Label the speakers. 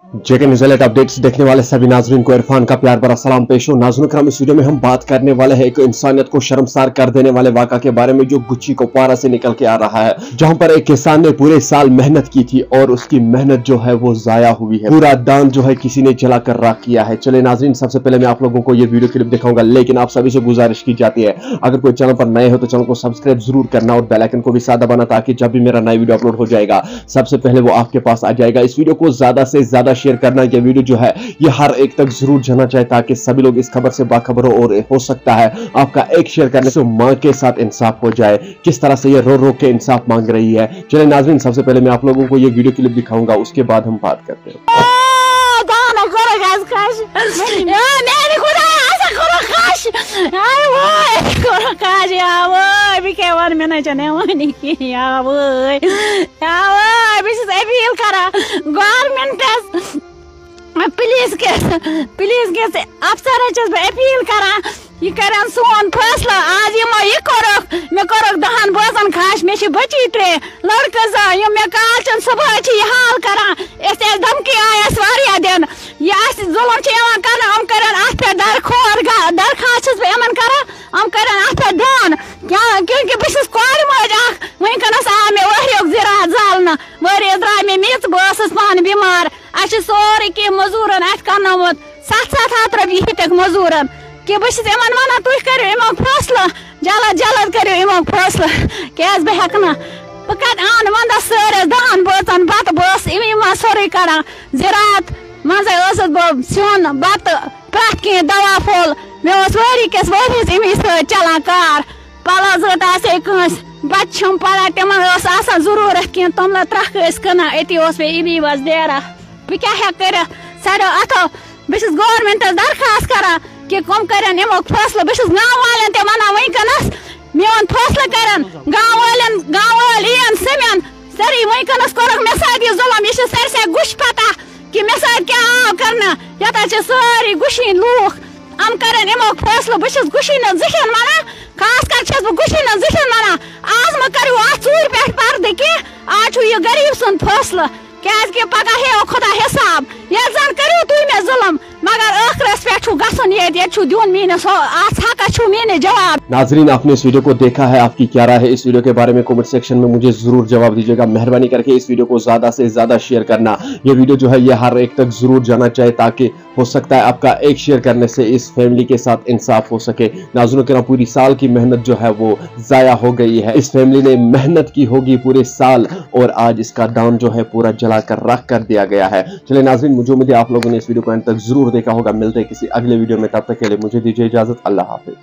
Speaker 1: जेके news alert updates देखने वाले सभी नाजरीन को इरफान का प्यार भरा सलाम पेश हो। नाज़रीन करम, इस वीडियो में हम बात करने वाले हैं एक इंसानियत को शर्मसार कर देने वाले वाक़ा के बारे में जो गुच्ची कुपवारा से निकल के आ रहा है, जहां पर एक किसान ने पूरे साल मेहनत की थी और उसकी मेहनत जो है वो जाया हुई है। पूरा दान जो है किसी ने जला कर राख किया है। चले नाजरीन, सबसे पहले मैं आप लोगों को ये वीडियो क्लिप दिखाऊंगा, लेकिन आप सभी से गुजारिश की जाती है अगर कोई चैनल पर नए हो तो चैनल को सब्सक्राइब जरूर करना और बेल आइकन को भी सादा बना, ताकि जब भी मेरा नया वीडियो अपलोड हो जाएगा सबसे पहले वो आपके पास आ जाएगा। इस वीडियो को ज्यादा से ज्यादा शेयर करना, ये वीडियो जो है ये हर एक तक जरूर जाना चाहिए ताकि सभी लोग इस खबर से बाखबर हो। और हो सकता है आपका एक शेयर करने से मां के साथ इंसाफ हो जाए। किस तरह से ये रो रो के इंसाफ मांग रही है। चलिए नाज़रीन, सबसे पहले मैं आप लोगों को ये वीडियो क्लिप दिखाऊंगा, उसके बाद हम बात करते हैं।
Speaker 2: प्लीज के अफसर अपील करा ये करन सोन फैसला आज यमो ये करक मे करक दहन बसन खाश मे बची त्रे लड़का जा ये मे कालचन सुबह छी हाल करा ऐसे धमकी आयस वारिया दिन ये आस जुल्म छ यवान करन हम करन अथ पे दरखास्त पे यमन करा हम करन अथ पे दान क्या क्योंकि बस कोर मज वहीं कनस आ मे वहयोग जिरा जालना वरे द्राय मे मिच बस पान बीमार अश सोरे के मजूरन अथ करनमत 7-7 रपी हितक मजूरन कि बस वन वन तुम करो इमो फैसला जल्द जल्द करो इमो फैसला क्या बह हेकना बह कत आन वंदस सर दान बोचन बत बस इम सोरे करा ज़रात मज बह सन बत प्रत कह दवा फल मे वरी कस वरिस इमी चलान कार पल जत आस बच्चम पड़ा तमन जरूरत कह तमल त्रख कना अति पे इमी वस देरा बह क्या हे कर सरो अथो बस गवर्नमेंटस दरखास्त करा कि कम करन इमो फैसला बस गाँव वाले ते वन वनकनस मोन फैसला करन गाँव वाले समेन सरी वनकनस कोरक मे साथ यह जुल्म यह सर से गुश पता कि मे साथ क्या आव करना यत सारी गुशी लूख हम करन इमो फैसला बस गुशी जहन वना खास कर बह गुशी जहन वना आज मा करू चूर पे पर्द कि आज यह गरीब सुन फैसला क्या पगह हे खुदा हिसाब ये जन करू तुम मे जुल्म मगर आखिरस पे गसन दिन मीनस हक मीन जवाब।
Speaker 1: नाजरीन, आपने इस वीडियो को देखा है, आपकी क्या राय है इस वीडियो के बारे में कमेंट सेक्शन में मुझे जरूर जवाब दीजिएगा। मेहरबानी करके इस वीडियो को ज्यादा से ज्यादा शेयर करना। ये वीडियो जो है ये हर एक तक जरूर जाना चाहिए ताकि हो सकता है आपका एक शेयर करने से इस फैमिली के साथ इंसाफ हो सके। नाज़रीन करम, पूरी साल की मेहनत जो है वो जाया हो गई है। इस फैमिली ने मेहनत की होगी पूरे साल और आज इसका दान जो है पूरा जला कर रख कर दिया गया है। चलिए नाज़रीन, मुझे उम्मीद है आप लोगों ने इस वीडियो को अंत तक जरूर देखा होगा। मिलते हैं किसी अगले वीडियो में, तब तक के लिए मुझे दीजिए इजाजत। अल्लाह हाफिज।